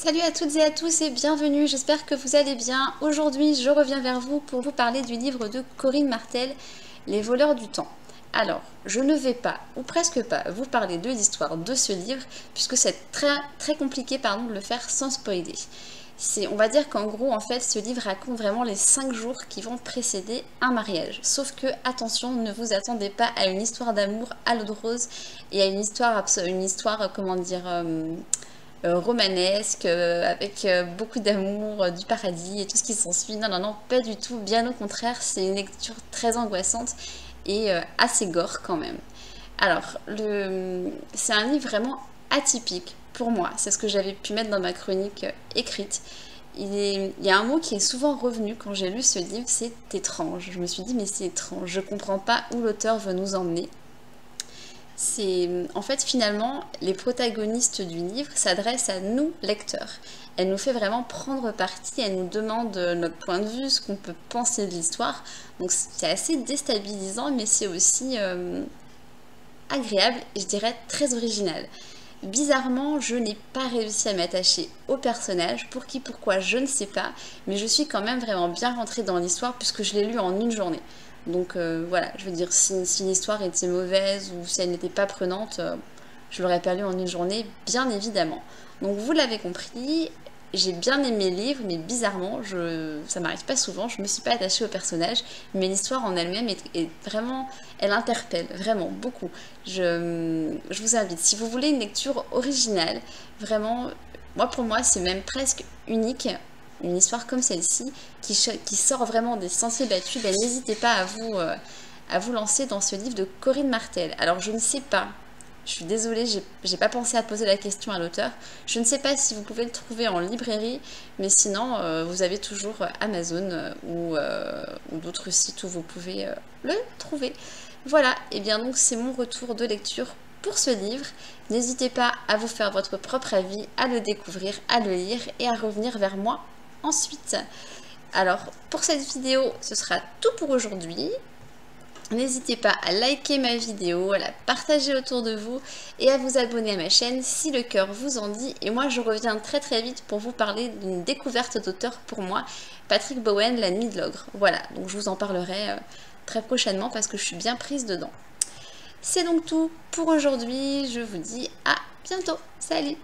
Salut à toutes et à tous et bienvenue, j'espère que vous allez bien. Aujourd'hui, je reviens vers vous pour vous parler du livre de Corinne Martel, Les voleurs du temps. Alors, je ne vais pas, ou presque pas, vous parler de l'histoire de ce livre, puisque c'est très compliqué de le faire sans spoiler. On va dire qu'en gros, en fait, ce livre raconte vraiment les 5 jours qui vont précéder un mariage. Sauf que, attention, ne vous attendez pas à une histoire d'amour à l'eau de rose et à une histoire romanesque, avec beaucoup d'amour, du paradis et tout ce qui s'ensuit. Non, non, non, pas du tout. Bien au contraire, c'est une lecture très angoissante et assez gore quand même. Alors, c'est un livre vraiment atypique pour moi. C'est ce que j'avais pu mettre dans ma chronique écrite. Il y a un mot qui est souvent revenu quand j'ai lu ce livre, c'est étrange. Je me suis dit, mais c'est étrange, je comprends pas où l'auteur veut nous emmener. En fait, finalement, les protagonistes du livre s'adressent à nous, lecteurs. Elle nous fait vraiment prendre parti, elle nous demande notre point de vue, ce qu'on peut penser de l'histoire. Donc c'est assez déstabilisant, mais c'est aussi agréable et je dirais très original. Bizarrement, je n'ai pas réussi à m'attacher au personnage, pour qui, pourquoi, je ne sais pas, mais je suis quand même vraiment bien rentrée dans l'histoire puisque je l'ai lu en une journée. Donc voilà, je veux dire, si l'histoire était mauvaise ou si elle n'était pas prenante, je l'aurais pas lu en une journée, bien évidemment. Donc vous l'avez compris, j'ai bien aimé le livre, mais bizarrement, ça m'arrive pas souvent, je me suis pas attachée au personnage, mais l'histoire en elle-même est vraiment, elle interpelle vraiment beaucoup. Je vous invite, si vous voulez une lecture originale, vraiment, pour moi, c'est même presque unique. Une histoire comme celle-ci, qui sort vraiment des sentiers battus, ben, n'hésitez pas à vous lancer dans ce livre de Corinne Martel. Alors je ne sais pas, je suis désolée, j'ai pas pensé à poser la question à l'auteur. Je ne sais pas si vous pouvez le trouver en librairie, mais sinon vous avez toujours Amazon ou d'autres sites où vous pouvez le trouver. Voilà, et bien donc c'est mon retour de lecture pour ce livre. N'hésitez pas à vous faire votre propre avis, à le découvrir, à le lire et à revenir vers moi ensuite. Alors pour cette vidéo, ce sera tout pour aujourd'hui. N'hésitez pas à liker ma vidéo, à la partager autour de vous et à vous abonner à ma chaîne si le cœur vous en dit. Et moi je reviens très vite pour vous parler d'une découverte d'auteur pour moi, Patrick Bowen, La Nuit de l'Ogre. Voilà, donc je vous en parlerai très prochainement parce que je suis bien prise dedans. C'est donc tout pour aujourd'hui, je vous dis à bientôt, salut!